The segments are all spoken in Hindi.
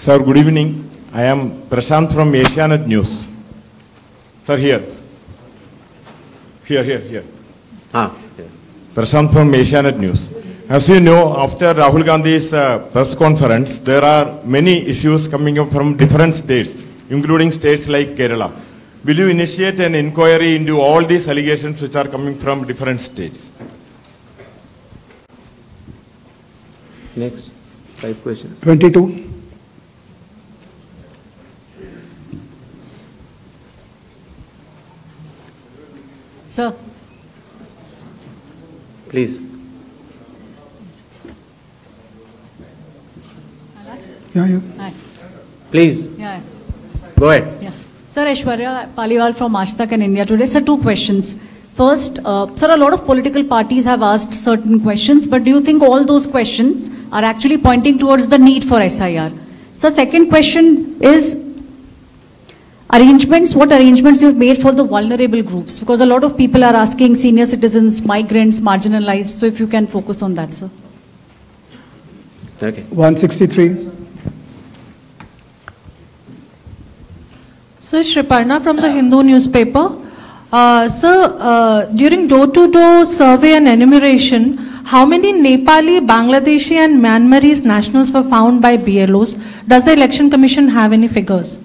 Sir, good evening. I am Prashant from Asianet News. Sir, here. Here. Prashant from Asianet News. As you know, after Rahul Gandhi's press conference, there are many issues coming up from different states, including states like Kerala. Will you initiate an inquiry into all these allegations which are coming from different states? Next, 5 questions. 22. Sir. Please. Yeah. Hi. Please. Yeah. Go ahead. Yeah. Sir, Aishwarya Paliwal from Aaj Tak and India Today. Sir, 2 questions. First, sir, a lot of political parties have asked certain questions, but do you think all those questions are actually pointing towards the need for SIR? Sir, second question is what arrangements you've made for the vulnerable groups? Because a lot of people are asking senior citizens, migrants, marginalized. So if you can focus on that, sir. Okay. 163. Sir, Shriparna from the Hindu newspaper. Sir, during door-to-door survey and enumeration, how many Nepali, Bangladeshi and Myanmarese nationals were found by BLOs? Does the Election Commission have any figures?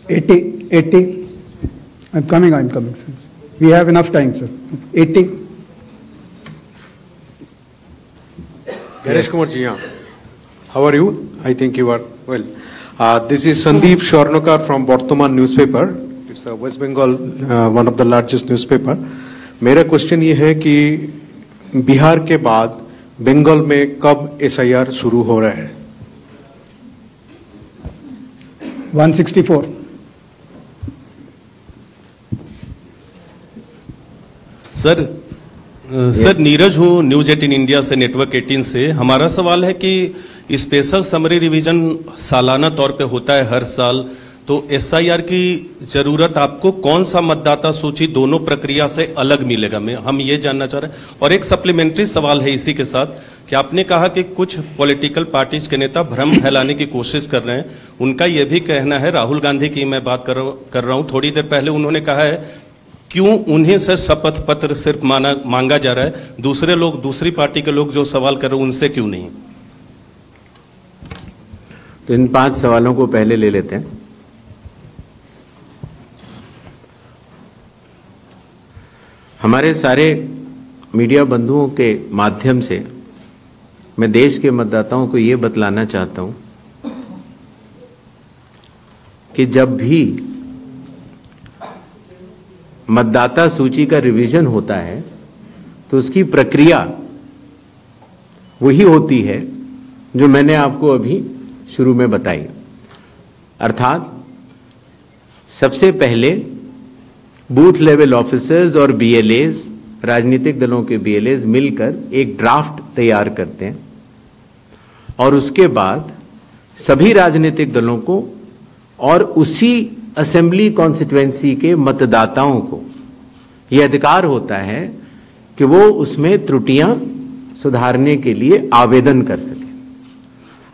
80. I'm coming, sir. We have enough time, sir. 80. Ganesh Kumar ji, how are you? I think you are well. This is Sandeep Shornokar from Bartaman newspaper. It's a West Bengal, one of the largest newspaper. मेरा क्वेश्चन ये है कि बिहार के बाद बंगाल में कब SIR शुरू हो रहा है? 164. सर नीरज हूँ न्यूज 18 इंडिया से, नेटवर्क 18 से। हमारा सवाल है कि स्पेशल समरी रिवीजन सालाना तौर पे होता है हर साल, तो SIR की जरूरत आपको कौन सा मतदाता सूची दोनों प्रक्रिया से अलग मिलेगा, हम ये जानना चाह रहे हैं। और एक सप्लीमेंट्री सवाल है इसी के साथ कि आपने कहा कि कुछ पॉलिटिकल पार्टीज के नेता भ्रम फैलाने की कोशिश कर रहे हैं। उनका यह भी कहना है, राहुल गांधी की मैं बात कर रहा हूं, थोड़ी देर पहले उन्होंने कहा है क्यों उन्हीं से शपथ पत्र सिर्फ मांगा जा रहा है, दूसरे लोग, दूसरी पार्टी के लोग जो सवाल कर रहे हैं उनसे क्यों नहीं? तो इन 5 सवालों को पहले ले लेते हैं। हमारे सारे मीडिया बंधुओं के माध्यम से मैं देश के मतदाताओं को ये बतलाना चाहता हूं कि जब भी मतदाता सूची का रिवीजन होता है तो उसकी प्रक्रिया वही होती है जो मैंने आपको अभी शुरू में बताई। अर्थात सबसे पहले बूथ लेवल ऑफिसर्स और BLAs, राजनीतिक दलों के BLAs मिलकर एक ड्राफ्ट तैयार करते हैं और उसके बाद सभी राजनीतिक दलों को और उसी असेंबली कॉन्स्टिट्यूएंसी के मतदाताओं को यह अधिकार होता है कि वो उसमें त्रुटियां सुधारने के लिए आवेदन कर सके।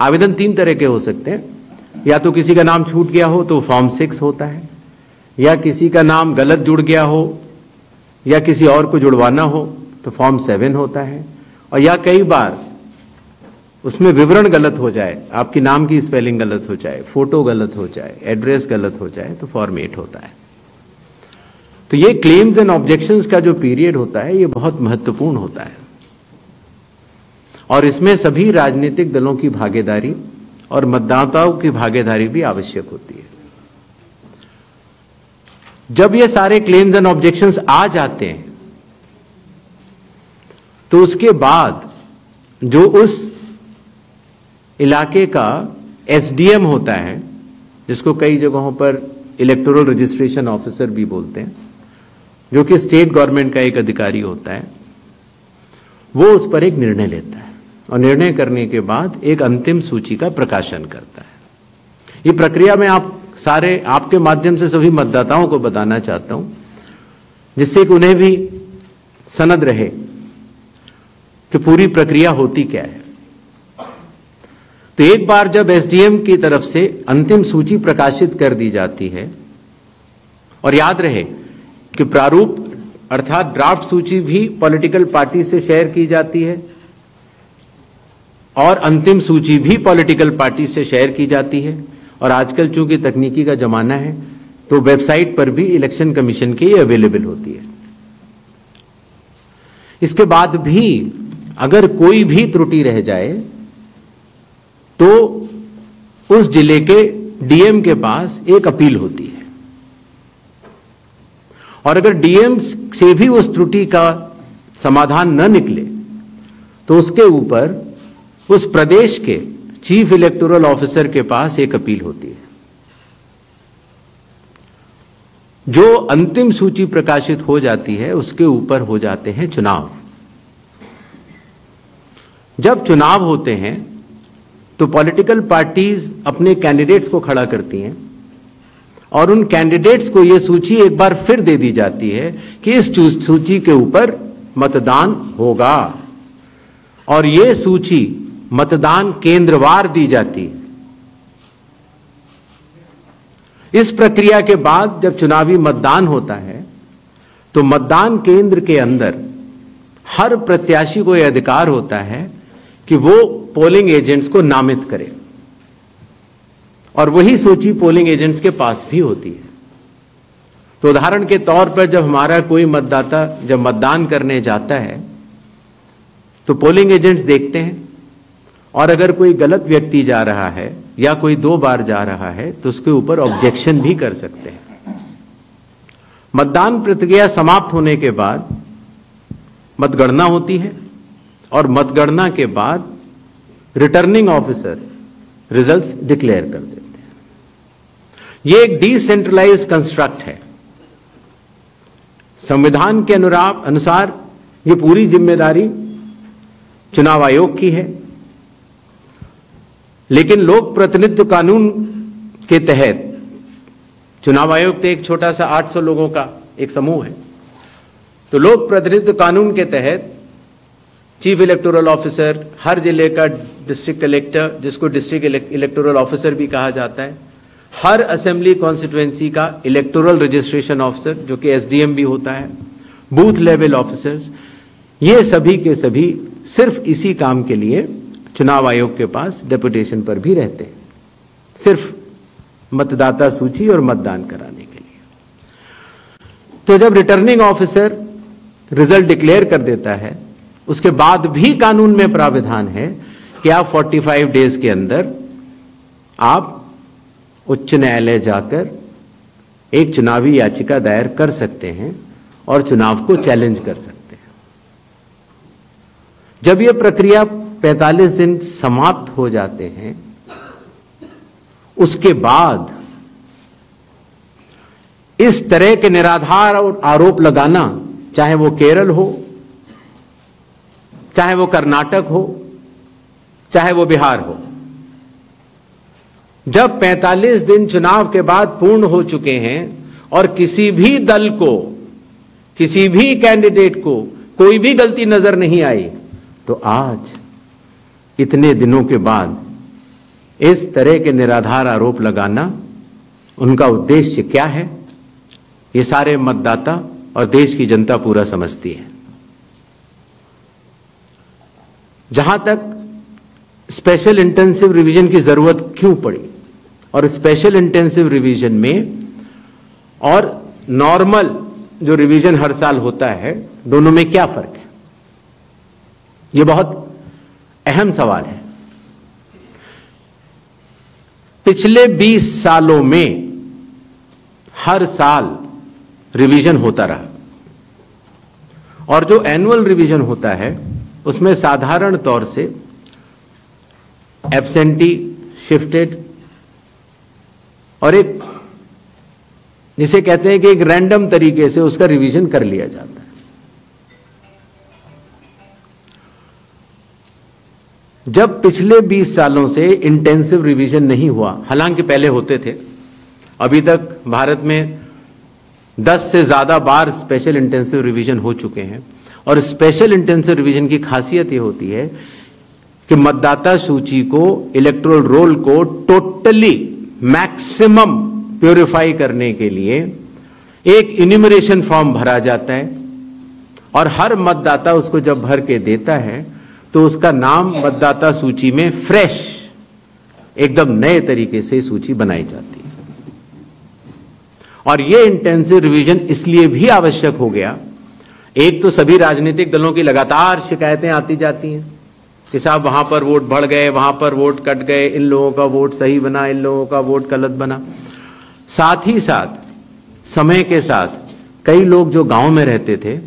आवेदन 3 तरह के हो सकते हैं, या तो किसी का नाम छूट गया हो तो फॉर्म 6 होता है, या किसी का नाम गलत जुड़ गया हो या किसी और को जुड़वाना हो तो फॉर्म 7 होता है, और या कई बार उसमें विवरण गलत हो जाए, आपकी नाम की स्पेलिंग गलत हो जाए, फोटो गलत हो जाए, एड्रेस गलत हो जाए तो फॉर्म 8 होता है। तो ये क्लेम्स एंड ऑब्जेक्शंस का जो पीरियड होता है ये बहुत महत्वपूर्ण होता है और इसमें सभी राजनीतिक दलों की भागीदारी और मतदाताओं की भागीदारी भी आवश्यक होती है। जब ये सारे क्लेम्स एंड ऑब्जेक्शंस आ जाते हैं तो उसके बाद जो उस इलाके का SDM होता है, जिसको कई जगहों पर इलेक्टोरल रजिस्ट्रेशन ऑफिसर भी बोलते हैं, जो कि स्टेट गवर्नमेंट का एक अधिकारी होता है, वो उस पर एक निर्णय लेता है और निर्णय करने के बाद एक अंतिम सूची का प्रकाशन करता है। ये प्रक्रिया में आपके माध्यम से सभी मतदाताओं को बताना चाहता हूं, जिससे कि उन्हें भी सनद रहे कि पूरी प्रक्रिया होती क्या है। तो एक बार जब एसडीएम की तरफ से अंतिम सूची प्रकाशित कर दी जाती है, और याद रहे कि प्रारूप अर्थात ड्राफ्ट सूची भी पॉलिटिकल पार्टी से शेयर की जाती है और अंतिम सूची भी पॉलिटिकल पार्टी से शेयर की जाती है, और आजकल चूंकि तकनीकी का जमाना है तो वेबसाइट पर भी इलेक्शन कमीशन की अवेलेबल होती है। इसके बाद भी अगर कोई भी त्रुटि रह जाए तो उस जिले के डीएम के पास एक अपील होती है, और अगर डीएम से भी उस त्रुटि का समाधान न निकले तो उसके ऊपर उस प्रदेश के चीफ इलेक्टोरल ऑफिसर के पास एक अपील होती है। जो अंतिम सूची प्रकाशित हो जाती है उसके ऊपर हो जाते हैं चुनाव। जब चुनाव होते हैं तो पॉलिटिकल पार्टीज अपने कैंडिडेट्स को खड़ा करती हैं और उन कैंडिडेट्स को यह सूची एक बार फिर दे दी जाती है कि इस सूची के ऊपर मतदान होगा, और यह सूची मतदान केंद्रवार दी जाती है। इस प्रक्रिया के बाद जब चुनावी मतदान होता है तो मतदान केंद्र के अंदर हर प्रत्याशी को यह अधिकार होता है कि वो पोलिंग एजेंट्स को नामित करे, और वही सूची पोलिंग एजेंट्स के पास भी होती है। तो उदाहरण के तौर पर जब हमारा कोई मतदाता जब मतदान करने जाता है तो पोलिंग एजेंट्स देखते हैं, और अगर कोई गलत व्यक्ति जा रहा है या कोई 2 बार जा रहा है तो उसके ऊपर ऑब्जेक्शन भी कर सकते हैं। मतदान प्रक्रिया समाप्त होने के बाद मतगणना होती है, और मतगणना के बाद रिटर्निंग ऑफिसर रिजल्ट्स डिक्लेयर कर देते हैं। यह एक डिसेंट्रलाइज कंस्ट्रक्ट है। संविधान के अनुसार यह पूरी जिम्मेदारी चुनाव आयोग की है, लेकिन लोक प्रतिनिधित्व कानून के तहत चुनाव आयोग तो एक छोटा सा 800 लोगों का एक समूह है, तो लोक प्रतिनिधित्व कानून के तहत चीफ इलेक्टोरल ऑफिसर, हर जिले का डिस्ट्रिक्ट कलेक्टर जिसको डिस्ट्रिक्ट इलेक्टोरल ऑफिसर भी कहा जाता है, हर असेंबली कॉन्स्टिट्यूएंसी का इलेक्टोरल रजिस्ट्रेशन ऑफिसर जो कि एसडीएम भी होता है, बूथ लेवल ऑफिसर्स, ये सभी के सभी सिर्फ इसी काम के लिए चुनाव आयोग के पास डेपुटेशन पर भी रहते हैं, सिर्फ मतदाता सूची और मतदान कराने के लिए। तो जब रिटर्निंग ऑफिसर रिजल्ट डिक्लेयर कर देता है उसके बाद भी कानून में प्राविधान है कि आप 45 डेज के अंदर आप उच्च न्यायालय जाकर एक चुनावी याचिका दायर कर सकते हैं और चुनाव को चैलेंज कर सकते हैं। जब यह प्रक्रिया 45 दिन समाप्त हो जाते हैं उसके बाद इस तरह के निराधार और आरोप लगाना, चाहे वो केरल हो, चाहे वो कर्नाटक हो, चाहे वो बिहार हो, जब 45 दिन चुनाव के बाद पूर्ण हो चुके हैं और किसी भी दल को, किसी भी कैंडिडेट को कोई भी गलती नजर नहीं आई, तो आज इतने दिनों के बाद इस तरह के निराधार आरोप लगाना, उनका उद्देश्य क्या है, ये सारे मतदाता और देश की जनता पूरा समझती है। जहां तक स्पेशल इंटेंसिव रिवीजन की जरूरत क्यों पड़ी, और स्पेशल इंटेंसिव रिवीजन में और नॉर्मल जो रिवीजन हर साल होता है, दोनों में क्या फर्क है, यह बहुत अहम सवाल है। पिछले 20 सालों में हर साल रिवीजन होता रहा, और जो एनुअल रिवीजन होता है उसमें साधारण तौर से एब्सेंटी, शिफ्टेड और एक जिसे कहते हैं कि एक रैंडम तरीके से उसका रिवीजन कर लिया जाता है। जब पिछले 20 सालों से इंटेंसिव रिवीजन नहीं हुआ, हालांकि पहले होते थे, अभी तक भारत में 10 से ज्यादा बार स्पेशल इंटेंसिव रिवीजन हो चुके हैं, और स्पेशल इंटेंसिव रिवीजन की खासियत यह होती है कि मतदाता सूची को, इलेक्टोरल रोल को टोटली मैक्सिमम प्योरीफाई करने के लिए एक इन्यूमरेशन फॉर्म भरा जाता है और हर मतदाता उसको जब भर के देता है तो उसका नाम मतदाता सूची में फ्रेश, एकदम नए तरीके से सूची बनाई जाती है। और यह इंटेंसिव रिवीजन इसलिए भी आवश्यक हो गया, एक तो सभी राजनीतिक दलों की लगातार शिकायतें आती जाती हैं कि साहब वहां पर वोट बढ़ गए, वहां पर वोट कट गए, इन लोगों का वोट सही बना, इन लोगों का वोट गलत बना। साथ ही साथ समय के साथ कई लोग जो गांव में रहते थे,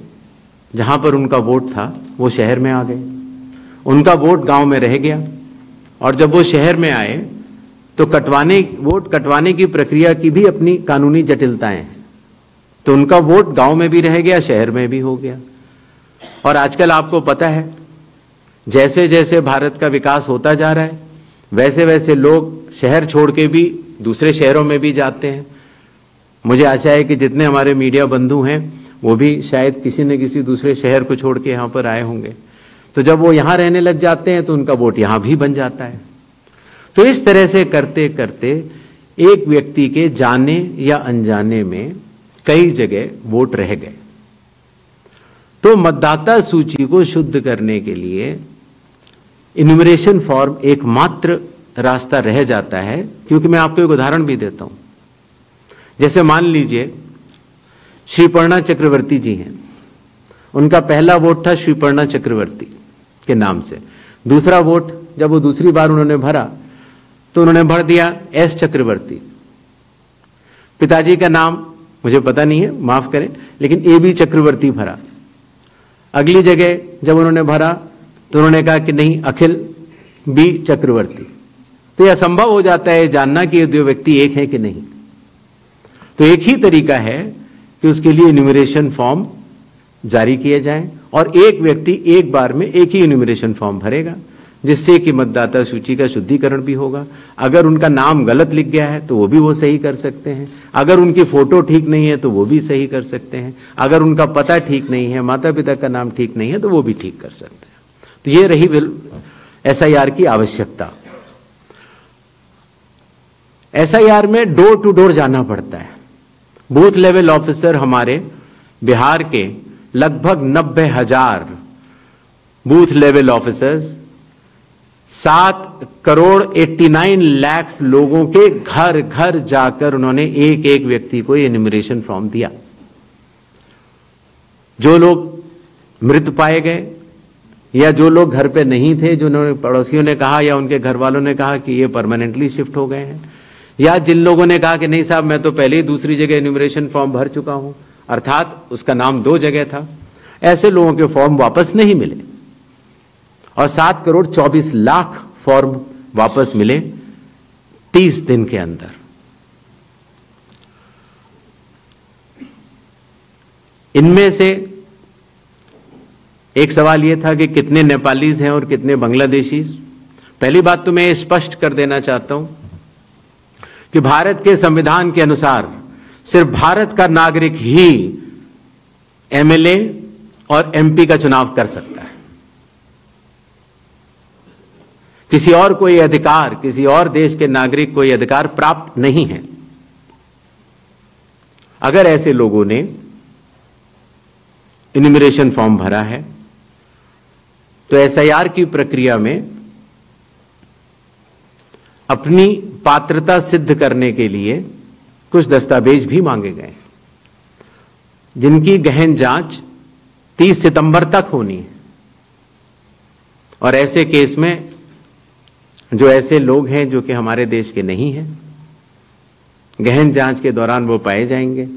जहां पर उनका वोट था, वो शहर में आ गए, उनका वोट गांव में रह गया, और जब वो शहर में आए तो वोट कटवाने की प्रक्रिया की भी अपनी कानूनी जटिलताएं हैं, तो उनका वोट गांव में भी रह गया, शहर में भी हो गया। और आजकल आपको पता है, जैसे जैसे भारत का विकास होता जा रहा है, वैसे वैसे लोग शहर छोड़ के भी दूसरे शहरों में भी जाते हैं। मुझे आशा है कि जितने हमारे मीडिया बंधु हैं वो भी शायद किसी न किसी दूसरे शहर को छोड़ के यहाँ पर आए होंगे, तो जब वो यहाँ रहने लग जाते हैं तो उनका वोट यहाँ भी बन जाता है। तो इस तरह से करते करते एक व्यक्ति के जाने या अनजाने में कई जगह वोट रह गए। तो मतदाता सूची को शुद्ध करने के लिए इन्यूमरेशन फॉर्म एकमात्र रास्ता रह जाता है, क्योंकि मैं आपको एक उदाहरण भी देता हूं। जैसे मान लीजिए श्रीपर्णा चक्रवर्ती जी हैं, उनका पहला वोट था श्रीपर्णा चक्रवर्ती के नाम से, दूसरा वोट जब वो दूसरी बार उन्होंने भरा तो उन्होंने भर दिया एस चक्रवर्ती। पिताजी का नाम मुझे पता नहीं है, माफ करें, लेकिन ए बी चक्रवर्ती भरा। अगली जगह जब उन्होंने भरा तो उन्होंने कहा कि नहीं, अखिल बी चक्रवर्ती। तो यह असंभव हो जाता है जानना कि ये दो व्यक्ति एक है कि नहीं। तो एक ही तरीका है कि उसके लिए इन्यूमरेशन फॉर्म जारी किए जाएं और एक व्यक्ति एक बार में एक ही इन्यूमरेशन फॉर्म भरेगा, जिससे कि मतदाता सूची का शुद्धिकरण भी होगा। अगर उनका नाम गलत लिख गया है तो वो भी वो सही कर सकते हैं, अगर उनकी फोटो ठीक नहीं है तो वो भी सही कर सकते हैं, अगर उनका पता ठीक नहीं है, माता पिता का नाम ठीक नहीं है तो वो भी ठीक कर सकते हैं। तो ये रही एसआईआर की आवश्यकता। एसआईआर में डोर टू डोर जाना पड़ता है। बूथ लेवल ऑफिसर हमारे बिहार के लगभग 90,000 बूथ लेवल ऑफिसर्स 7,89,00,000 लोगों के घर घर जाकर उन्होंने एक एक व्यक्ति को इन्यूमरेशन फॉर्म दिया। जो लोग मृत पाए गए या जो लोग घर पे नहीं थे, जो उन्होंने पड़ोसियों ने कहा या उनके घर वालों ने कहा कि ये परमानेंटली शिफ्ट हो गए हैं, या जिन लोगों ने कहा कि नहीं साहब मैं तो पहले ही दूसरी जगह इन्यूमरेशन फॉर्म भर चुका हूं, अर्थात उसका नाम 2 जगह था, ऐसे लोगों के फॉर्म वापस नहीं मिले और 7,24,00,000 फॉर्म वापस मिले 30 दिन के अंदर। इनमें से एक सवाल यह था कि कितने नेपालीज हैं और कितने बांग्लादेशीज। पहली बात तो मैं स्पष्ट कर देना चाहता हूं कि भारत के संविधान के अनुसार सिर्फ भारत का नागरिक ही एमएलए और एमपी का चुनाव कर सकता है। किसी और कोई अधिकार, किसी और देश के नागरिक को यह अधिकार प्राप्त नहीं है। अगर ऐसे लोगों ने इन्यूमरेशन फॉर्म भरा है तो एसआईआर की प्रक्रिया में अपनी पात्रता सिद्ध करने के लिए कुछ दस्तावेज भी मांगे गए, जिनकी गहन जांच 30 सितंबर तक होनी है। और ऐसे केस में जो ऐसे लोग हैं जो कि हमारे देश के नहीं हैं, गहन जांच के दौरान वो पाए जाएंगे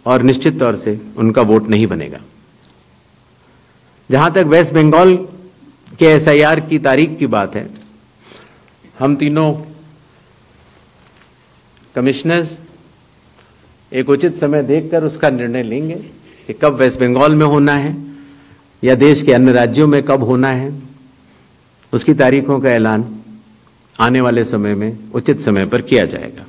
और निश्चित तौर से उनका वोट नहीं बनेगा। जहां तक वेस्ट बंगाल के एसआईआर की तारीख की बात है, हम तीनों कमिश्नर्स एक उचित समय देखकर उसका निर्णय लेंगे कि कब वेस्ट बंगाल में होना है या देश के अन्य राज्यों में कब होना है। उसकी तारीखों का ऐलान आने वाले समय में उचित समय पर किया जाएगा।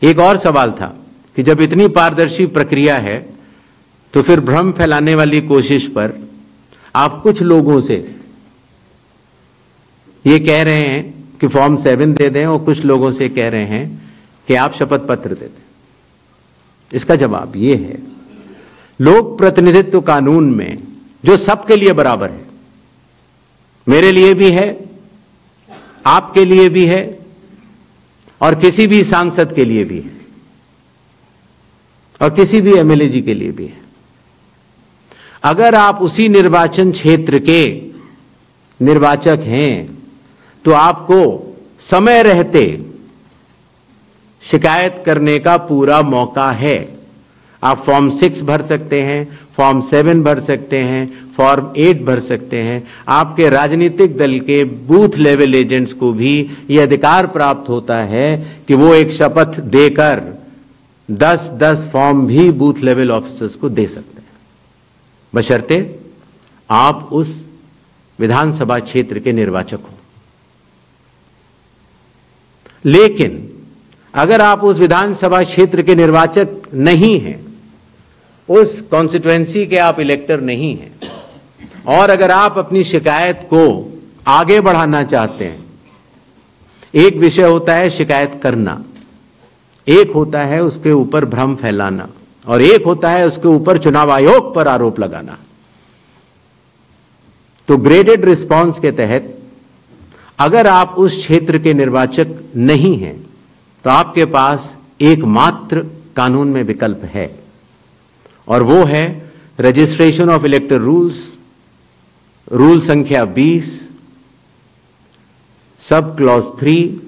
एक और सवाल था कि जब इतनी पारदर्शी प्रक्रिया है तो फिर भ्रम फैलाने वाली कोशिश पर आप कुछ लोगों से ये कह रहे हैं कि फॉर्म 7 दे दें और कुछ लोगों से कह रहे हैं कि आप शपथ पत्र दे दें। इसका जवाब ये है, लोक प्रतिनिधित्व कानून में जो सबके लिए बराबर है, मेरे लिए भी है, आपके लिए भी है और किसी भी सांसद के लिए भी है और किसी भी एमएलए जी के लिए भी है। अगर आप उसी निर्वाचन क्षेत्र के निर्वाचक हैं तो आपको समय रहते शिकायत करने का पूरा मौका है। आप फॉर्म 6 भर सकते हैं, फॉर्म 7 भर सकते हैं, फॉर्म 8 भर सकते हैं। आपके राजनीतिक दल के बूथ लेवल एजेंट्स को भी यह अधिकार प्राप्त होता है कि वो एक शपथ देकर 10-10 फॉर्म भी बूथ लेवल ऑफिसर्स को दे सकते हैं, बशर्ते आप उस विधानसभा क्षेत्र के निर्वाचक हो। लेकिन अगर आप उस विधानसभा क्षेत्र के निर्वाचक नहीं हैं, उस कॉन्स्टिट्यूएंसी के आप इलेक्टर नहीं हैं, और अगर आप अपनी शिकायत को आगे बढ़ाना चाहते हैं, एक विषय होता है शिकायत करना, एक होता है उसके ऊपर भ्रम फैलाना, और एक होता है उसके ऊपर चुनाव आयोग पर आरोप लगाना। तो ग्रेडेड रिस्पांस के तहत अगर आप उस क्षेत्र के निर्वाचक नहीं हैं तो आपके पास एकमात्र कानून में विकल्प है, और वो है रजिस्ट्रेशन ऑफ इलेक्टर रूल्स, रूल संख्या 20, sub clause 3,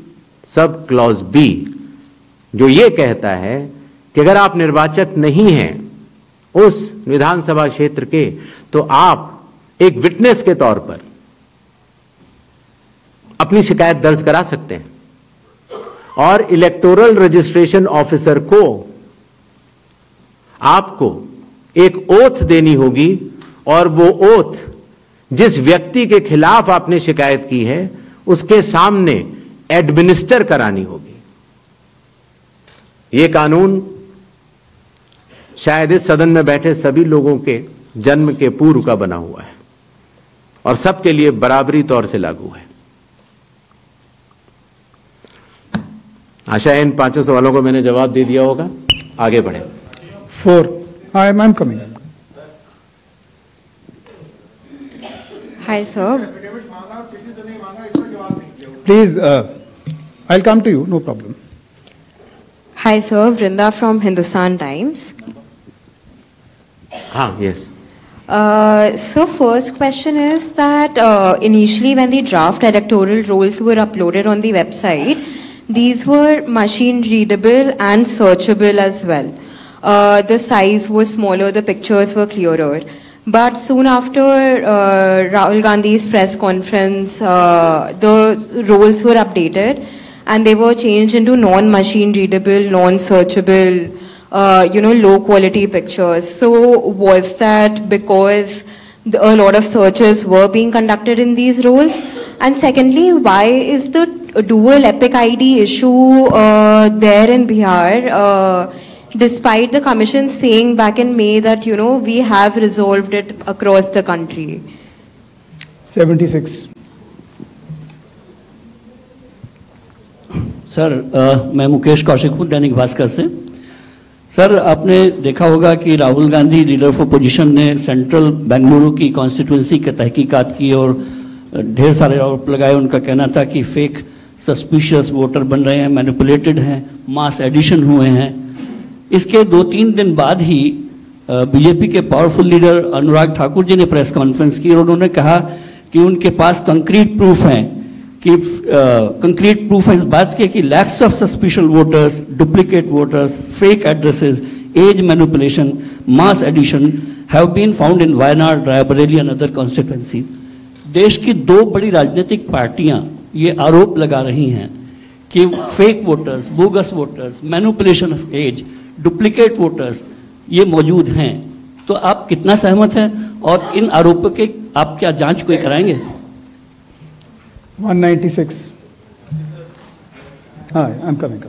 sub clause B, जो ये कहता है कि अगर आप निर्वाचक नहीं हैं उस विधानसभा क्षेत्र के, तो आप एक विटनेस के तौर पर अपनी शिकायत दर्ज करा सकते हैं, और इलेक्टोरल रजिस्ट्रेशन ऑफिसर को आपको एक ओथ देनी होगी, और वो ओथ जिस व्यक्ति के खिलाफ आपने शिकायत की है उसके सामने एडमिनिस्टर करानी होगी। ये कानून शायद इस सदन में बैठे सभी लोगों के जन्म के पूर्व का बना हुआ है और सबके लिए बराबरी तौर से लागू है। आशा है इन 5 सवालों को मैंने जवाब दे दिया होगा। आगे बढ़े। 4. I'm coming. Hi, sir. Please, I'll come to you, no problem. Hi, sir. Vrinda from Hindustan Times. Yes. So first question is that initially when the draft electoral rolls were uploaded on the website, these were machine readable and searchable as well. The size was smaller, the pictures were clearer. But soon after Rahul Gandhi's press conference, the roles were updated and they were changed into non-machine readable, non-searchable, low quality pictures. So was that because a lot of searches were being conducted in these roles? And secondly, why is the dual epic ID issue there in Bihar, despite the commission saying back in May that, we have resolved it across the country? 76. Sir, मैं मुकेश कौशिक हूँ, दैनिक भास्कर से। सर, आपने देखा होगा कि Rahul Gandhi leader of opposition ने सेंट्रल बेंगलुरु की कॉन्स्टिट्यूंसी की तहकीकात की और ढेर सारे आरोप लगाए। उनका कहना था कि फेक सस्पिशियस वोटर बन रहे हैं, मैनिपुलेटेड हैं, मास एडिशन हुए हैं। इसके 2-3 दिन बाद ही बीजेपी के पावरफुल लीडर अनुराग ठाकुर जी ने प्रेस कॉन्फ्रेंस की और उन्होंने कहा कि उनके पास कंक्रीट प्रूफ हैं, कि कंक्रीट प्रूफ है इस बात के कि lakhs of suspicious voters, duplicate voters, fake addresses, age manipulation, mass addition have been found in Wayanad, Raebareli and other constituency. देश की 2 बड़ी राजनीतिक पार्टियां ये आरोप लगा रही हैं कि fake voters, bogus voters, manipulation of age, duplicate voters ये मौजूद हैं। तो आप कितना सहमत हैं और इन आरोपों के आप क्या जांच कोई कराएंगे? 196. Hi, I'm coming.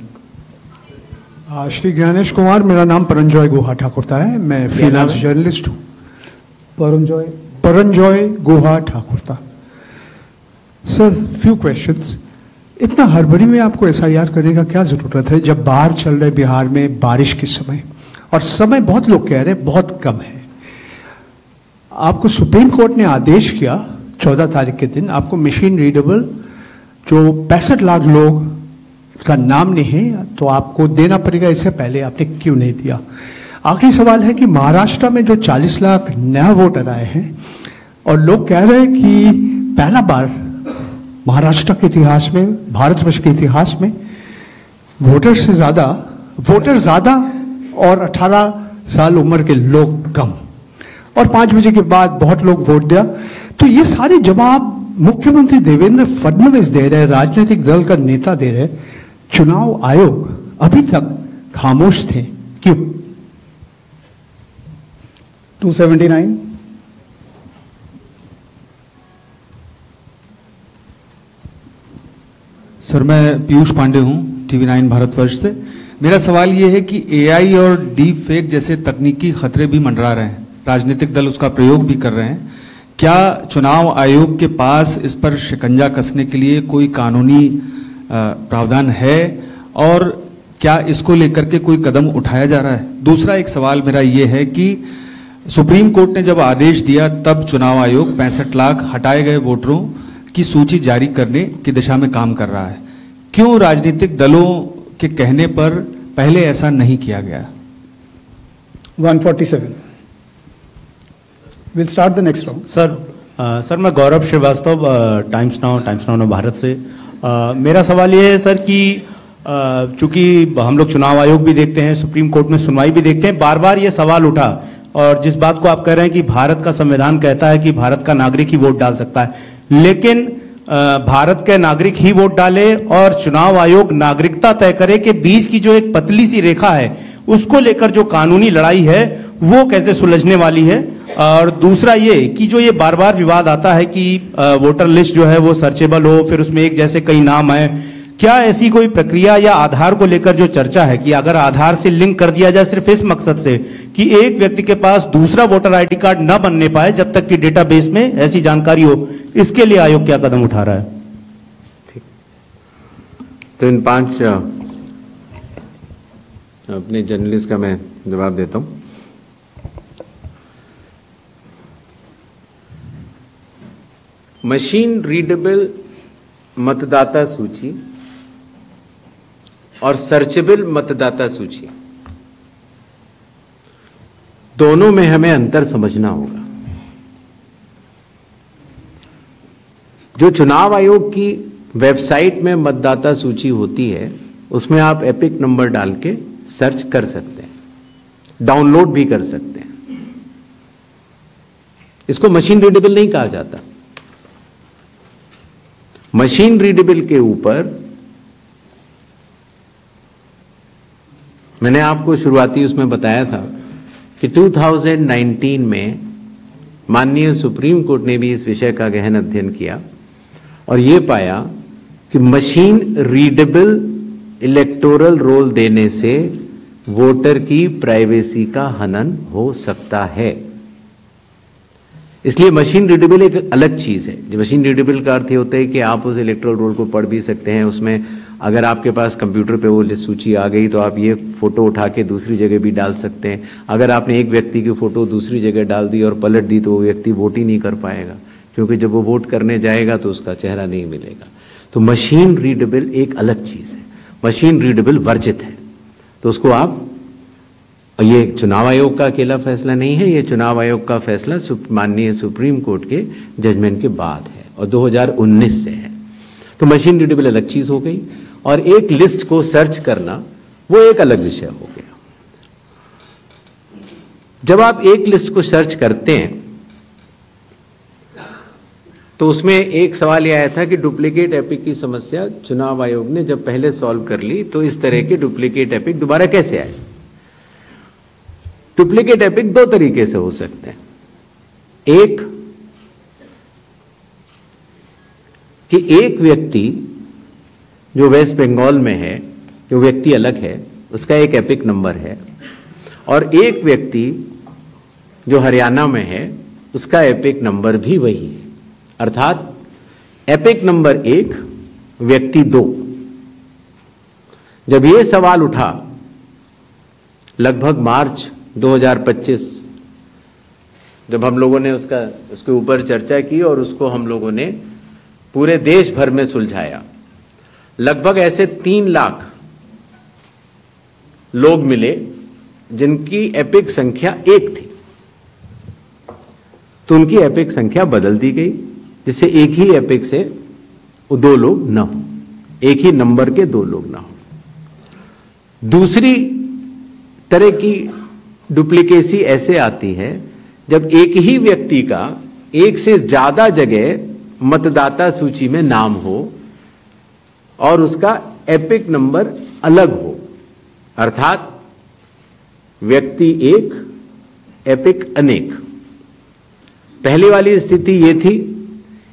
Shri Gyanesh Kumar, मेरा नाम परंजॉय गुहा ठाकुर है, मैं फ्रीलांस जर्नलिस्ट हूँ। Paranjoy Paranjoy Guha Thakurta. Sir, few questions. इतना हड़बड़ी में आपको एसआईआर करने का क्या जरूरत है जब बाहर चल रहे बिहार में बारिश के समय, और समय बहुत लोग कह रहे हैं बहुत कम है। आपको सुप्रीम कोर्ट ने आदेश किया 14 तारीख के दिन, आपको मशीन रीडेबल जो 65 लाख लोग का नाम नहीं है तो आपको देना पड़ेगा, इससे पहले आपने क्यों नहीं दिया? आखिरी सवाल है कि महाराष्ट्र में जो 40 लाख नया वोटर आए हैं और लोग कह रहे हैं कि पहला बार महाराष्ट्र के इतिहास में, भारतवर्ष के इतिहास में वोटर ज्यादा और 18 साल उम्र के लोग कम, और 5 बजे के बाद बहुत लोग वोट दिया। तो ये सारे जवाब मुख्यमंत्री देवेंद्र फडणवीस दे रहे हैं, राजनीतिक दल का नेता दे रहे हैं, चुनाव आयोग अभी तक खामोश थे, क्यों? 279। सर, मैं पीयूष पांडे हूं, टीवी 9 भारतवर्ष से। मेरा सवाल यह है कि एआई और डीप फेक जैसे तकनीकी खतरे भी मंडरा रहे हैं, राजनीतिक दल उसका प्रयोग भी कर रहे हैं। क्या चुनाव आयोग के पास इस पर शिकंजा कसने के लिए कोई कानूनी प्रावधान है, और क्या इसको लेकर के कोई कदम उठाया जा रहा है? दूसरा एक सवाल मेरा ये है कि सुप्रीम कोर्ट ने जब आदेश दिया तब चुनाव आयोग 65 लाख हटाए गए वोटरों की सूची जारी करने की दिशा में काम कर रहा है। क्यों राजनीतिक दलों के कहने पर पहले ऐसा नहीं किया गया? 147। We'll start the next round. Sir, मैं गौरव श्रीवास्तव, टाइम्स नाउ भारत से। मेरा सवाल ये है सर कि चूंकि हम लोग चुनाव आयोग भी देखते हैं, सुप्रीम कोर्ट में सुनवाई भी देखते हैं, बार बार ये सवाल उठा, और जिस बात को आप कह रहे हैं कि भारत का संविधान कहता है कि भारत का नागरिक ही वोट डाल सकता है, लेकिन भारत के नागरिक ही वोट डाले और चुनाव आयोग नागरिकता तय करे के बीच की जो एक पतली सी रेखा है, उसको लेकर जो कानूनी लड़ाई है वो कैसे सुलझने वाली है? और दूसरा ये कि जो ये बार बार विवाद आता है कि वोटर लिस्ट जो है वो सर्चेबल हो, फिर उसमें एक जैसे कई नाम है, क्या ऐसी कोई प्रक्रिया या आधार को लेकर जो चर्चा है कि अगर आधार से लिंक कर दिया जाए सिर्फ इस मकसद से कि एक व्यक्ति के पास दूसरा वोटर आईडी कार्ड न बनने पाए जब तक कि डेटाबेस में ऐसी जानकारी हो, इसके लिए आयोग क्या कदम उठा रहा है? ठीक, तो इन 5 अपने जर्नलिस्ट का मैं जवाब देता हूं। मशीन रीडेबल मतदाता सूची और सर्चेबल मतदाता सूची, दोनों में हमें अंतर समझना होगा। जो चुनाव आयोग की वेबसाइट में मतदाता सूची होती है उसमें आप एपिक नंबर डाल के सर्च कर सकते हैं, डाउनलोड भी कर सकते हैं। इसको मशीन रीडेबल नहीं कहा जाता। मशीन रीडेबल के ऊपर मैंने आपको शुरुआती उसमें बताया था कि 2019 में माननीय सुप्रीम कोर्ट ने भी इस विषय का गहन अध्ययन किया और यह पाया कि मशीन रीडेबल इलेक्टोरल रोल देने से वोटर की प्राइवेसी का हनन हो सकता है। इसलिए मशीन रीडेबल एक अलग चीज है। जो मशीन रीडेबल का अर्थ ये होता है कि आप उस इलेक्टोरल रोल को पढ़ भी सकते हैं। उसमें अगर आपके पास कंप्यूटर पे वो सूची आ गई तो आप ये फोटो उठा के दूसरी जगह भी डाल सकते हैं। अगर आपने एक व्यक्ति की फोटो दूसरी जगह डाल दी और पलट दी तो वो व्यक्ति वोट ही नहीं कर पाएगा, क्योंकि जब वो वोट करने जाएगा तो उसका चेहरा नहीं मिलेगा। तो मशीन रीडेबल एक अलग चीज है, मशीन रीडेबल वर्जित है। तो उसको आप, ये चुनाव आयोग का अकेला फैसला नहीं है, ये चुनाव आयोग का फैसला माननीय सुप्रीम कोर्ट के जजमेंट के बाद है और 2019 से है। तो मशीन रीडेबल अलग चीज हो गई और एक लिस्ट को सर्च करना वो एक अलग विषय हो गया। जब आप एक लिस्ट को सर्च करते हैं तो उसमें एक सवाल यह आया था कि डुप्लीकेट एपिक की समस्या चुनाव आयोग ने जब पहले सॉल्व कर ली तो इस तरह के डुप्लीकेट एपिक दोबारा कैसे आए। डुप्लीकेट एपिक दो तरीके से हो सकते हैं। एक कि एक व्यक्ति जो वेस्ट बंगाल में है, जो व्यक्ति अलग है, उसका एक एपिक नंबर है, और एक व्यक्ति जो हरियाणा में है उसका एपिक नंबर भी वही है। अर्थात एपिक नंबर 1 व्यक्ति 2। जब ये सवाल उठा लगभग मार्च 2025, जब हम लोगों ने उसके ऊपर चर्चा की और उसको हम लोगों ने पूरे देश भर में सुलझाया, लगभग ऐसे 3 लाख लोग मिले जिनकी एपिक संख्या 1 थी, तो उनकी एपिक संख्या बदल दी गई, जिससे एक ही एपिक से 2 लोग ना हो, एक ही नंबर के 2 लोग ना हो। दूसरी तरह की डुप्लीकेसी ऐसे आती है जब एक ही व्यक्ति का एक से ज्यादा जगह मतदाता सूची में नाम हो और उसका एपिक नंबर अलग हो, अर्थात व्यक्ति 1 एपिक अनेक। पहली वाली स्थिति ये थी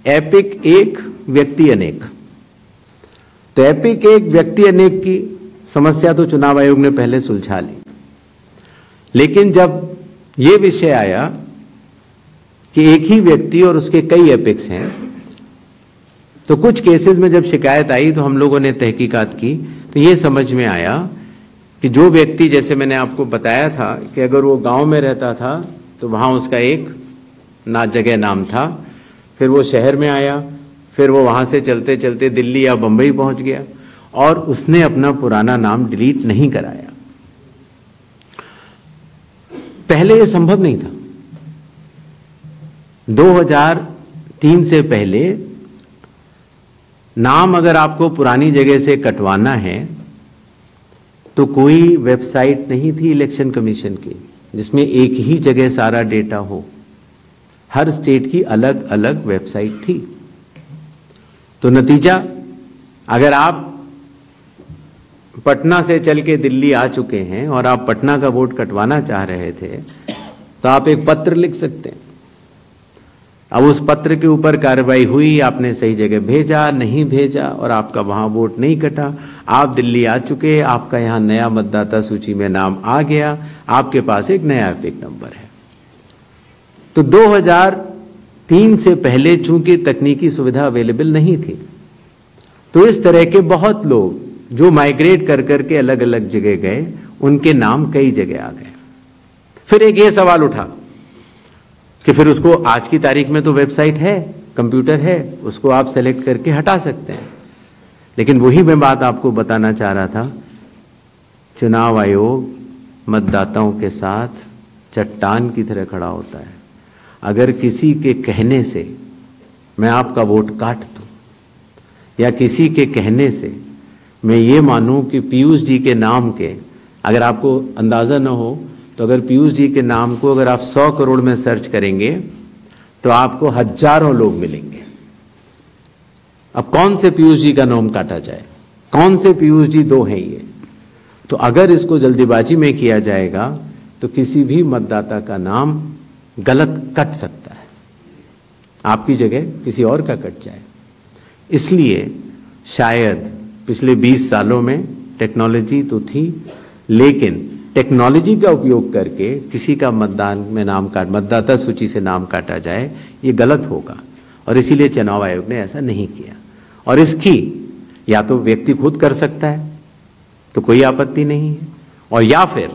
एपिक 1 व्यक्ति अनेक। तो एपिक 1 व्यक्ति अनेक की समस्या तो चुनाव आयोग ने पहले सुलझा ली, लेकिन जब यह विषय आया कि एक ही व्यक्ति और उसके कई एपिक्स हैं, तो कुछ केसेस में जब शिकायत आई तो हम लोगों ने तहकीकात की, तो ये समझ में आया कि जो व्यक्ति, जैसे मैंने आपको बताया था कि अगर वो गांव में रहता था तो वहां उसका एक जगह नाम था, फिर वो शहर में आया, फिर वो वहां से चलते चलते दिल्ली या बंबई पहुंच गया और उसने अपना पुराना नाम डिलीट नहीं कराया। पहले यह संभव नहीं था। 2003 से पहले नाम अगर आपको पुरानी जगह से कटवाना है तो कोई वेबसाइट नहीं थी इलेक्शन कमीशन की जिसमें एक ही जगह सारा डेटा हो। हर स्टेट की अलग अलग वेबसाइट थी। तो नतीजा, अगर आप पटना से चल के दिल्ली आ चुके हैं और आप पटना का वोट कटवाना चाह रहे थे तो आप एक पत्र लिख सकते हैं। अब उस पत्र के ऊपर कार्रवाई हुई, आपने सही जगह भेजा, नहीं भेजा और आपका वहां वोट नहीं कटा, आप दिल्ली आ चुके, आपका यहां नया मतदाता सूची में नाम आ गया, आपके पास एक नया एपिक नंबर है। तो 2003 से पहले चूंकि तकनीकी सुविधा अवेलेबल नहीं थी, तो इस तरह के बहुत लोग जो माइग्रेट कर करके अलग अलग जगह गए, उनके नाम कई जगह आ गए। फिर एक ये सवाल उठा कि फिर उसको आज की तारीख में तो वेबसाइट है, कंप्यूटर है, उसको आप सेलेक्ट करके हटा सकते हैं। लेकिन वही मैं बात आपको बताना चाह रहा था, चुनाव आयोग मतदाताओं के साथ चट्टान की तरह खड़ा होता है। अगर किसी के कहने से मैं आपका वोट काट दूं या किसी के कहने से मैं ये मानूं कि पीयूष जी के नाम के, अगर आपको अंदाजा न हो तो अगर पीयूष जी के नाम को अगर आप 100 करोड़ में सर्च करेंगे तो आपको हजारों लोग मिलेंगे। अब कौन से पीयूष जी का नाम काटा जाए, कौन से पीयूष जी 2 हैं ये? तो अगर इसको जल्दीबाजी में किया जाएगा तो किसी भी मतदाता का नाम गलत कट सकता है, आपकी जगह किसी और का कट जाए। इसलिए शायद पिछले 20 सालों में टेक्नोलॉजी तो थी, लेकिन टेक्नोलॉजी का उपयोग करके किसी का मतदाता सूची से नाम काटा जाए, ये गलत होगा। और इसीलिए चुनाव आयोग ने ऐसा नहीं किया। और इसकी या तो व्यक्ति खुद कर सकता है तो कोई आपत्ति नहीं है, और या फिर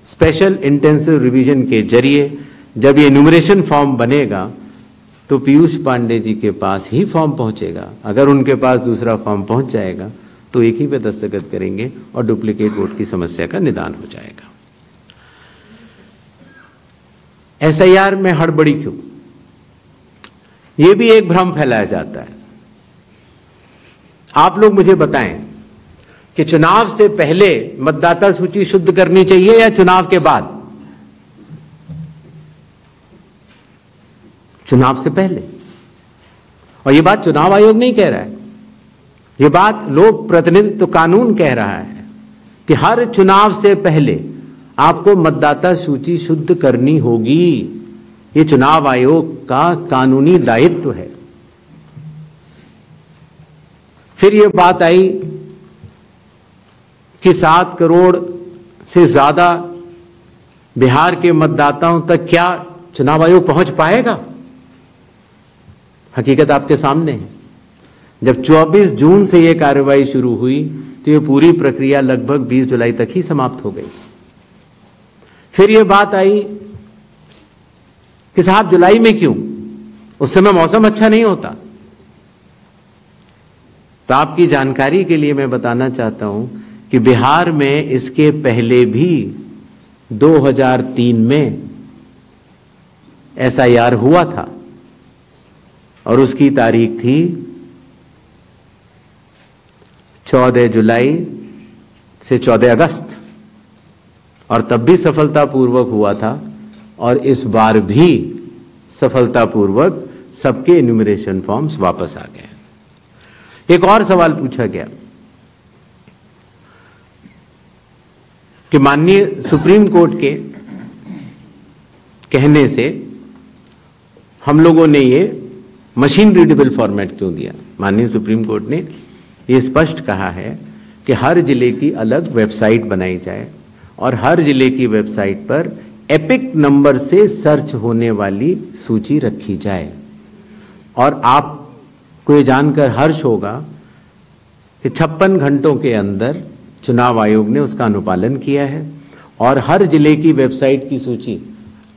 स्पेशल इंटेंसिव रिवीजन के जरिए जब ये एन्यूमरेशन फॉर्म बनेगा तो पीयूष पांडे जी के पास ही फॉर्म पहुंचेगा। अगर उनके पास दूसरा फॉर्म पहुंच जाएगा तो एक ही पे दस्तखत करेंगे और डुप्लीकेट वोट की समस्या का निदान हो जाएगा। एसआईआर में हड़बड़ी क्यों? यह भी एक भ्रम फैलाया जाता है। आप लोग मुझे बताएं कि चुनाव से पहले मतदाता सूची शुद्ध करनी चाहिए या चुनाव के बाद? चुनाव से पहले। और यह बात चुनाव आयोग नहीं कह रहा है, यह बात लोक प्रतिनिधित्व कानून कह रहा है कि हर चुनाव से पहले आपको मतदाता सूची शुद्ध करनी होगी। यह चुनाव आयोग का कानूनी दायित्व है। फिर यह बात आई कि 7 करोड़ से ज्यादा बिहार के मतदाताओं तक क्या चुनाव आयोग पहुंच पाएगा? हकीकत आपके सामने है। जब 24 जून से यह कार्रवाई शुरू हुई तो यह पूरी प्रक्रिया लगभग 20 जुलाई तक ही समाप्त हो गई। फिर यह बात आई कि साहब जुलाई में क्यों? उस समय मौसम अच्छा नहीं होता। तो आपकी जानकारी के लिए मैं बताना चाहता हूं कि बिहार में इसके पहले भी 2003 में SIR हुआ था और उसकी तारीख थी 14 जुलाई से 14 अगस्त और तब भी सफलतापूर्वक हुआ था और इस बार भी सफलतापूर्वक सबके इन्यूमरेशन फॉर्म्स वापस आ गए। एक और सवाल पूछा गया कि माननीय सुप्रीम कोर्ट के कहने से हम लोगों ने ये मशीन रीडेबल फॉर्मेट क्यों दिया। माननीय सुप्रीम कोर्ट ने ये स्पष्ट कहा है कि हर जिले की अलग वेबसाइट बनाई जाए और हर जिले की वेबसाइट पर एपिक नंबर से सर्च होने वाली सूची रखी जाए। और आपको ये जानकर हर्ष होगा कि 56 घंटों के अंदर चुनाव आयोग ने उसका अनुपालन किया है और हर जिले की वेबसाइट की सूची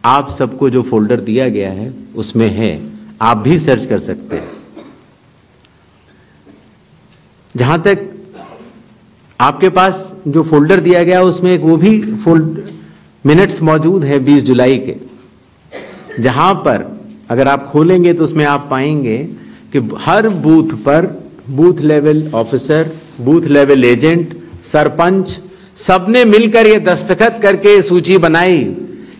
आप सबको जो फोल्डर दिया गया है उसमें है, आप भी सर्च कर सकते हैं। जहां तक आपके पास जो फोल्डर दिया गया उसमें एक वो भी मिनट्स मौजूद है 20 जुलाई के, जहां पर अगर आप खोलेंगे तो उसमें आप पाएंगे कि हर बूथ पर booth level officer, booth level agent, sarpanch सबने मिलकर ये दस्तखत करके सूची बनाई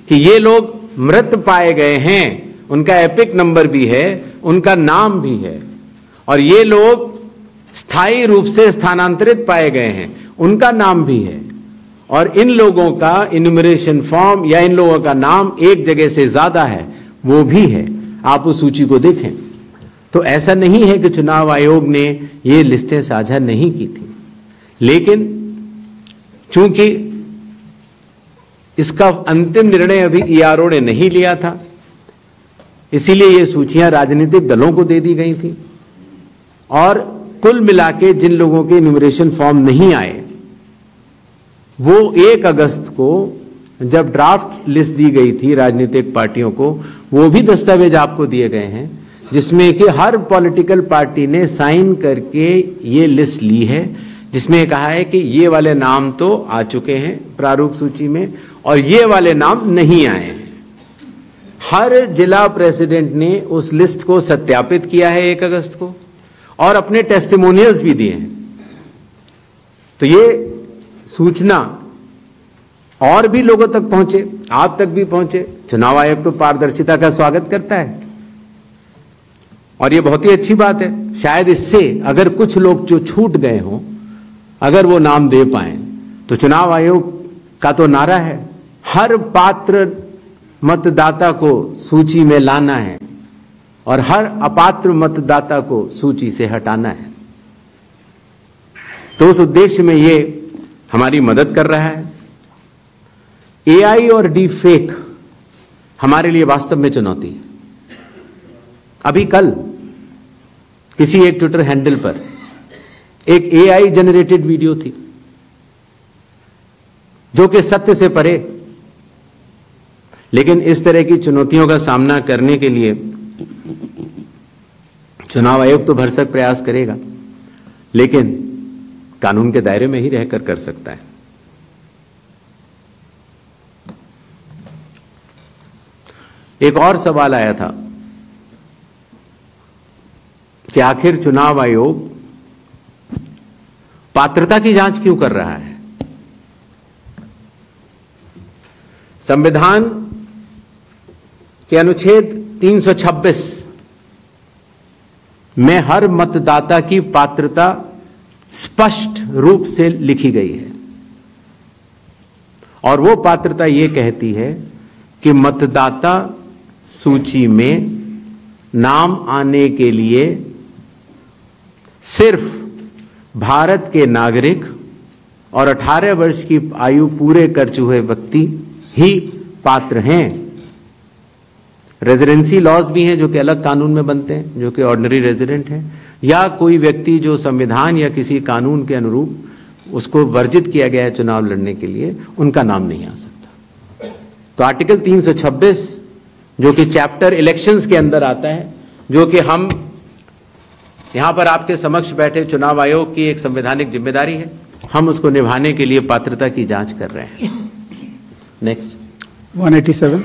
कि ये लोग मृत पाए गए हैं, उनका एपिक नंबर भी है, उनका नाम भी है, और ये लोग स्थायी रूप से स्थानांतरित पाए गए हैं, उनका नाम भी है, और इन लोगों का इन्यूमरेशन फॉर्म या इन लोगों का नाम एक जगह से ज्यादा है वो भी है। आप उस सूची को देखें तो ऐसा नहीं है कि चुनाव आयोग ने ये लिस्टें साझा नहीं की थी, लेकिन चूंकि इसका अंतिम निर्णय अभी ERO ने नहीं लिया था, इसीलिए ये सूचियां राजनीतिक दलों को दे दी गई थी और कुल मिलाके जिन लोगों के इन्यूमरेशन फॉर्म नहीं आए वो 1 अगस्त को जब ड्राफ्ट लिस्ट दी गई थी राजनीतिक पार्टियों को, वो भी दस्तावेज आपको दिए गए हैं जिसमें कि हर पॉलिटिकल पार्टी ने साइन करके ये लिस्ट ली है, जिसमें कहा है कि ये वाले नाम तो आ चुके हैं प्रारूप सूची में और ये वाले नाम नहीं आए हैं। हर जिला प्रेसिडेंट ने उस लिस्ट को सत्यापित किया है 1 अगस्त को और अपने टेस्टिमोनियल्स भी दिए हैं। तो ये सूचना और भी लोगों तक पहुंचे, आप तक भी पहुंचे। चुनाव आयोग तो पारदर्शिता का स्वागत करता है और ये बहुत ही अच्छी बात है। शायद इससे अगर कुछ लोग जो छूट गए हों अगर वो नाम दे पाए तो चुनाव आयोग का तो नारा है हर पात्र मतदाता को सूची में लाना है और हर अपात्र मतदाता को सूची से हटाना है। तो उस उद्देश्य में ये हमारी मदद कर रहा है। AI और डीप फेक हमारे लिए वास्तव में चुनौती है। अभी कल किसी एक ट्विटर हैंडल पर एक AI जनरेटेड वीडियो थी जो कि सत्य से परे, लेकिन इस तरह की चुनौतियों का सामना करने के लिए चुनाव आयोग तो भरसक प्रयास करेगा, लेकिन कानून के दायरे में ही रहकर कर सकता है। एक और सवाल आया था कि आखिर चुनाव आयोग पात्रता की जांच क्यों कर रहा है। संविधान के अनुच्छेद 326 में हर मतदाता की पात्रता स्पष्ट रूप से लिखी गई है और वो पात्रता ये कहती है कि मतदाता सूची में नाम आने के लिए सिर्फ भारत के नागरिक और 18 वर्ष की आयु पूरे कर चुके व्यक्ति ही पात्र हैं। रेजिडेंसी लॉज भी हैं जो कि अलग कानून में बनते हैं, जो कि ऑर्डिनरी रेजिडेंट हैं, या कोई व्यक्ति जो संविधान या किसी कानून के अनुरूप उसको वर्जित किया गया है चुनाव लड़ने के लिए, उनका नाम नहीं आ सकता। तो आर्टिकल 326 जो कि चैप्टर इलेक्शंस के अंदर आता है, जो कि हम यहां पर आपके समक्ष बैठे चुनाव आयोग की एक संवैधानिक जिम्मेदारी है, हम उसको निभाने के लिए पात्रता की जांच कर रहे हैं। नेक्स्ट 187